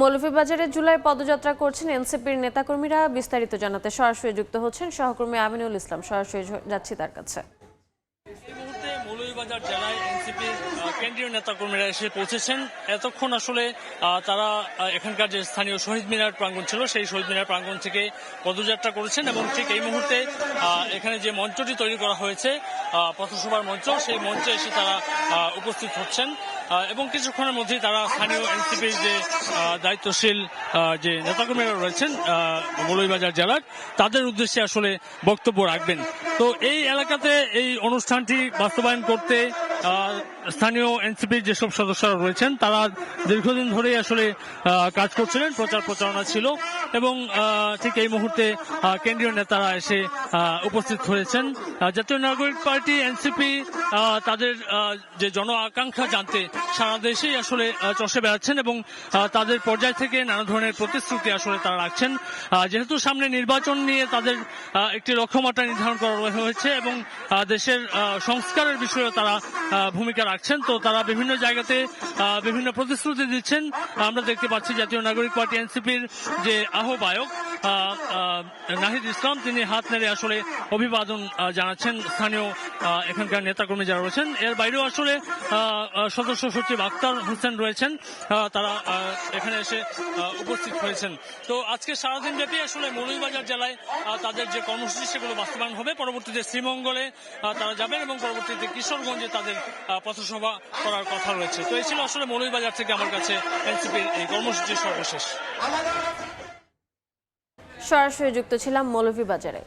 মৌলভীবাজারে জুলাই পদযাত্রা করছেন এনসিপির নেতাকর্মীরা। বিস্তারিত জানাতে সরাসরি যুক্ত হচ্ছেন সহকর্মী আমিনুল ইসলাম। সরাসরি যাচ্ছি তার কাছে। এই মুহূর্তে মৌলভীবাজার জেলায় এনসিপির কেন্দ্রীয় নেতাকর্মীরা এসে পৌঁছেছেন। এতক্ষণ আসলে তারা এখানকার যে স্থানীয় শহীদ মিনার প্রাঙ্গণ ছিল সেই শহীদ মিনার প্রাঙ্গণ থেকে পদযাত্রা করেছেন এবং ঠিক এই মুহূর্তে এখানে যে মঞ্চটি তৈরি করা হয়েছে পথসভার মঞ্চ, সেই মঞ্চে এসে তারা উপস্থিত হচ্ছেন এবং কিছুক্ষণের মধ্যেই তারা স্থানীয় এনসিপির যে দায়িত্বশীল যে নেতাকর্মীরা রয়েছেন মৌলভীবাজার জেলার, তাদের উদ্দেশ্যে আসলে বক্তব্য রাখবেন। তো এই এলাকাতে এই অনুষ্ঠানটি বাস্তবায়ন করতে স্থানীয় এনসিপির যেসব সদস্যরা রয়েছেন তারা দীর্ঘদিন ধরেই আসলে কাজ করছিলেন, প্রচার প্রচারণা ছিল এবং ঠিক এই মুহূর্তে কেন্দ্রীয় নেতারা এসে উপস্থিত হয়েছেন। জাতীয় নাগরিক পার্টি এনসিপি তাদের যে জন আকাঙ্ক্ষা জানতে সারা দেশেই আসলে চষে বেড়াচ্ছেন এবং তাদের পর্যায় থেকে নানা ধরনের প্রতিশ্রুতি আসলে তারা রাখছেন। যেহেতু সামনে নির্বাচন নিয়ে তাদের একটি লক্ষ্যমাত্রা নির্ধারণ করা হয়েছে এবং দেশের সংস্কারের বিষয়ে তারা ভূমিকা রাখছেন, তো তারা বিভিন্ন জায়গাতে বিভিন্ন প্রতিশ্রুতি দিচ্ছেন। আমরা দেখতে পাচ্ছি জাতীয় নাগরিক পার্টি এনসিপির যে আহ্বায়ক নাহিদ ইসলাম, তিনি হাত নেড়ে আসলে অভিবাদন জানাচ্ছেন স্থানীয় এখানকার নেতাকর্মী যারা রয়েছেন। এর বাইরেও আসলে সদস্য সচিব আক্তার হোসেন রয়েছেন, তারা এখানে এসে উপস্থিত হয়েছেন। তো আজকে সারাদিন ব্যাপী আসলে মৌলভীবাজার জেলায় তাদের যে কর্মসূচি সেগুলো বাস্তবায়ন হবে। পরবর্তীতে শ্রীমঙ্গলে তারা যাবেন এবং পরবর্তীতে কিশোরগঞ্জে তাদের পথসভা করার কথা রয়েছে। তো এই ছিল আসলে মৌলভীবাজার থেকে আমার কাছে এনসিপির এই কর্মসূচির সর্বশেষ। সরাসরি যুক্ত ছিলাম মৌলভীবাজারে।